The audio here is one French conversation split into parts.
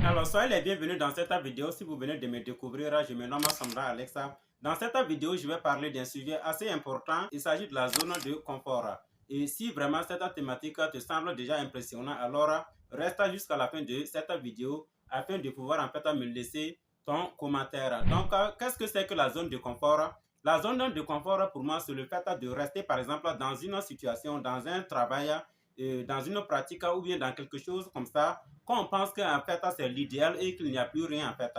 Alors, soyez les bienvenus dans cette vidéo. Si vous venez de me découvrir, je me nomme Samra Alexa. Dans cette vidéo, je vais parler d'un sujet assez important. Il s'agit de la zone de confort. Et si vraiment cette thématique te semble déjà impressionnante, alors reste jusqu'à la fin de cette vidéo afin de pouvoir en fait me laisser ton commentaire. Donc, qu'est-ce que c'est que la zone de confort? La zone de confort, pour moi, c'est le fait de rester, par exemple, dans une situation, dans un travail, dans une pratique ou bien dans quelque chose comme ça, quand on pense qu'en fait c'est l'idéal et qu'il n'y a plus rien en fait.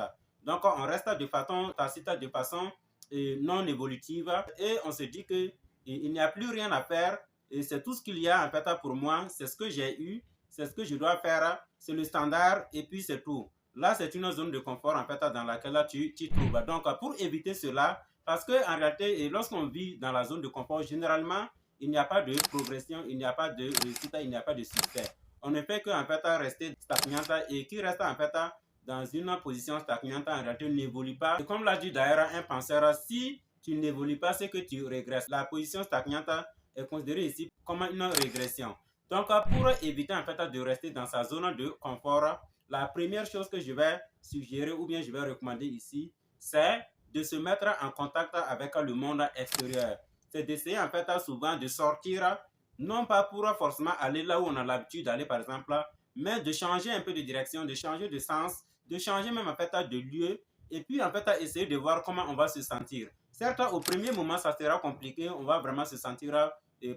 Donc on reste de façon tacite, de façon non évolutive et on se dit que il n'y a plus rien à faire et c'est tout ce qu'il y a en fait pour moi, c'est ce que j'ai eu, c'est ce que je dois faire, c'est le standard et puis c'est tout. Là, c'est une zone de confort en fait dans laquelle tu t'y trouves. Donc pour éviter cela, parce qu'en réalité, lorsqu'on vit dans la zone de confort, généralement, il n'y a pas de progression, il n'y a pas de réussite, il n'y a pas de succès. On ne fait qu'en fait rester stagnante et qui reste en fait dans une position stagnante en réalité n'évolue pas. Et comme l'a dit d'ailleurs un penseur, si tu n'évolues pas, c'est que tu régresses. La position stagnante est considérée ici comme une régression. Donc pour éviter en fait de rester dans sa zone de confort, la première chose que je vais suggérer ou bien je vais recommander ici, c'est de se mettre en contact avec le monde extérieur. C'est d'essayer en fait souvent de sortir, non pas pour forcément aller là où on a l'habitude d'aller par exemple, mais de changer un peu de direction, de changer de sens, de changer même en fait de lieu et puis en fait essayer de voir comment on va se sentir. Certes, au premier moment, ça sera compliqué, on va vraiment se sentir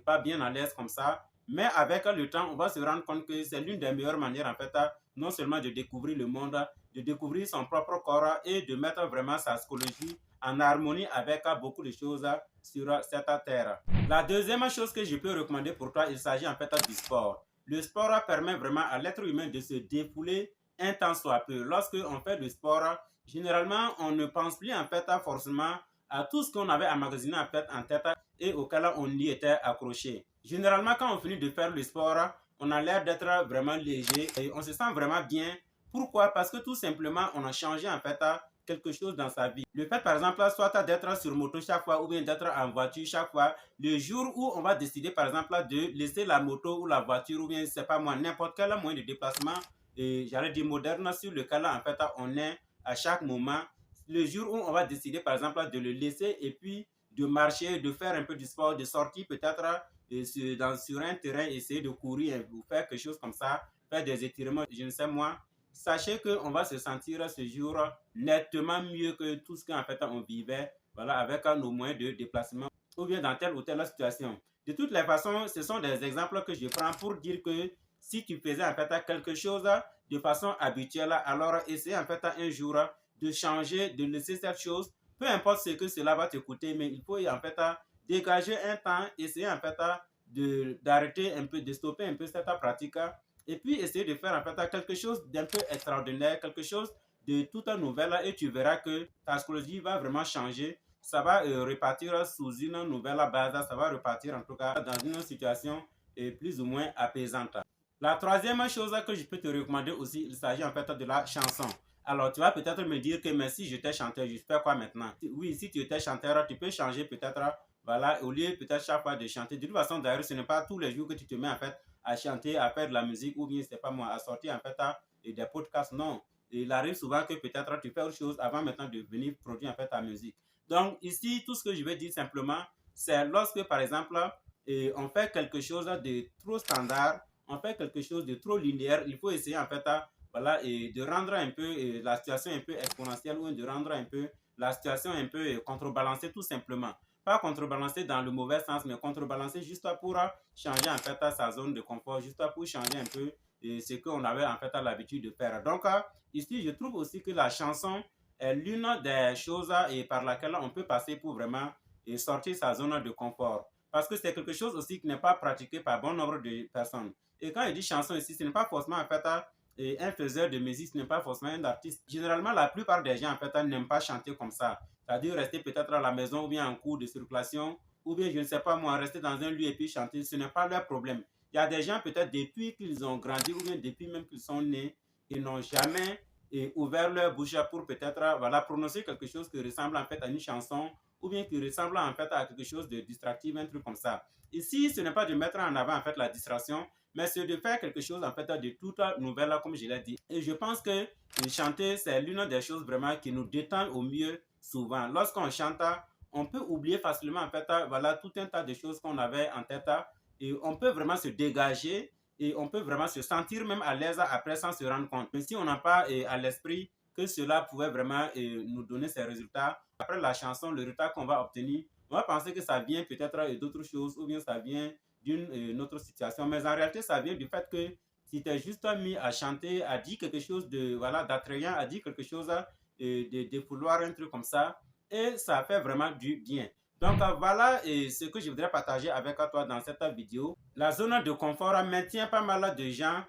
pas bien à l'aise comme ça, mais avec le temps, on va se rendre compte que c'est l'une des meilleures manières en fait non seulement de découvrir le monde, de découvrir son propre corps et de mettre vraiment sa psychologie en harmonie avec beaucoup de choses sur cette terre. La deuxième chose que je peux recommander pour toi, il s'agit en fait du sport. Le sport permet vraiment à l'être humain de se défouler un temps soit peu. Lorsqu'on fait du sport, généralement, on ne pense plus en fait forcément à tout ce qu'on avait emmagasiné en tête et auquel on y était accroché. Généralement, quand on finit de faire le sport, on a l'air d'être vraiment léger et on se sent vraiment bien. Pourquoi? Parce que tout simplement, on a changé en fait quelque chose dans sa vie. Le fait par exemple, soit d'être sur moto chaque fois ou bien d'être en voiture chaque fois, le jour où on va décider par exemple de laisser la moto ou la voiture ou bien, c'est pas moi, n'importe quel moyen de déplacement, j'allais dire moderne, sur lequel en fait on est à chaque moment, le jour où on va décider par exemple de le laisser et puis de marcher, de faire un peu du sport, de sortir peut-être sur un terrain, essayer de courir ou faire quelque chose comme ça, faire des étirements, je ne sais moi, sachez qu'on va se sentir ce jour nettement mieux que tout ce qu'en fait on vivait voilà, avec nos moyens de déplacement ou bien dans telle ou telle situation. De toutes les façons, ce sont des exemples que je prends pour dire que si tu faisais en fait quelque chose de façon habituelle, alors essaye en fait un jour de changer, de laisser cette chose, peu importe ce que cela va te coûter, mais il faut en fait dégager un temps, essayer en fait d'arrêter un peu, de stopper un peu cette pratique et puis essayer de faire en fait quelque chose d'un peu extraordinaire, quelque chose de tout nouvelle et tu verras que ta psychologie va vraiment changer. Ça va repartir sous une nouvelle base, ça va repartir en tout cas dans une situation plus ou moins apaisante. La troisième chose que je peux te recommander aussi, il s'agit en fait de la chanson. Alors, tu vas peut-être me dire que mais si j'étais chanteur, je fais quoi maintenant? Oui, si tu étais chanteur, tu peux changer peut-être, voilà, au lieu peut-être chaque fois de chanter. De toute façon, d'ailleurs, ce n'est pas tous les jours que tu te mets en fait à chanter, à faire de la musique ou bien, c'est pas moi, à sortir en fait des podcasts. Non, il arrive souvent que peut-être tu fais autre chose avant maintenant de venir produire en fait ta musique. Donc, ici, tout ce que je vais dire simplement, c'est lorsque, par exemple, on fait quelque chose de trop standard, on fait quelque chose de trop linéaire, il faut essayer en fait voilà, et de rendre un peu la situation un peu exponentielle ou de rendre un peu la situation un peu contrebalancée tout simplement. Pas contrebalancée dans le mauvais sens, mais contrebalancée juste pour changer en fait sa zone de confort, juste pour changer un peu ce qu'on avait en fait l'habitude de faire. Donc ici, je trouve aussi que la chanson est l'une des choses par laquelle on peut passer pour vraiment sortir sa zone de confort. Parce que c'est quelque chose aussi qui n'est pas pratiqué par bon nombre de personnes. Et quand il dit chanson ici, ce n'est pas forcément en fait un faiseur de musique, ce n'est pas forcément un artiste. Généralement, la plupart des gens en fait n'aiment pas chanter comme ça. C'est-à-dire rester peut-être à la maison ou bien en cours de circulation ou bien je ne sais pas moi, rester dans un lieu et puis chanter, ce n'est pas leur problème. Il y a des gens peut-être depuis qu'ils ont grandi ou bien depuis même qu'ils sont nés, ils n'ont jamais ouvert leur bouche pour peut-être voilà, prononcer quelque chose qui ressemble en fait à une chanson ou bien qui ressemble en fait à quelque chose de distractif, un truc comme ça. Ici, ce n'est pas de mettre en avant en fait la distraction, mais c'est de faire quelque chose en fait de toute nouvelle, comme je l'ai dit. Et je pense que chanter, c'est l'une des choses vraiment qui nous détend au mieux souvent. Lorsqu'on chante, on peut oublier facilement en fait, voilà, tout un tas de choses qu'on avait en tête et on peut vraiment se dégager et on peut vraiment se sentir même à l'aise après sans se rendre compte. Mais si on n'a pas à l'esprit que cela pouvait vraiment nous donner ces résultats, après la chanson, le résultat qu'on va obtenir, on va penser que ça vient peut-être d'autres choses ou bien ça vient d'une autre situation. Mais en réalité, ça vient du fait que si tu es juste mis à chanter, à dire quelque chose de voilà d'attrayant, à dire quelque chose de vouloir un truc comme ça, et ça fait vraiment du bien. Donc voilà ce que je voudrais partager avec toi dans cette vidéo. La zone de confort maintient pas mal de gens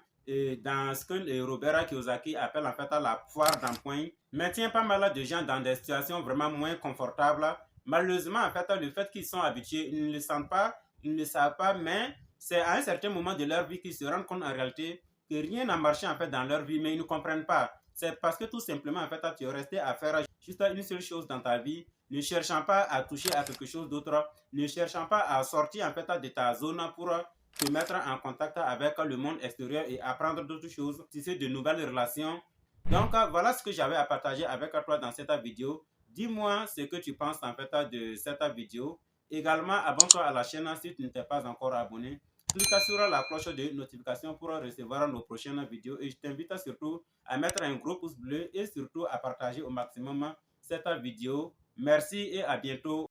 dans ce que Robert Kiyosaki appelle en fait la foire d'empoigne, maintient pas mal de gens dans des situations vraiment moins confortables. Malheureusement, en fait, le fait qu'ils sont habitués, ils ne le sentent pas, ils ne le savent pas, mais c'est à un certain moment de leur vie qu'ils se rendent compte en réalité que rien n'a marché en fait dans leur vie, mais ils ne comprennent pas. C'est parce que tout simplement, en fait, tu es resté à faire juste une seule chose dans ta vie, ne cherchant pas à toucher à quelque chose d'autre, ne cherchant pas à sortir en fait de ta zone pour te mettre en contact avec le monde extérieur et apprendre d'autres choses, tisser de nouvelles relations. Donc voilà ce que j'avais à partager avec toi dans cette vidéo. Dis-moi ce que tu penses en fait de cette vidéo. Également, abonne-toi à la chaîne si tu ne t'es pas encore abonné. Clique sur la cloche de notification pour recevoir nos prochaines vidéos et je t'invite surtout à mettre un gros pouce bleu et surtout à partager au maximum cette vidéo. Merci et à bientôt.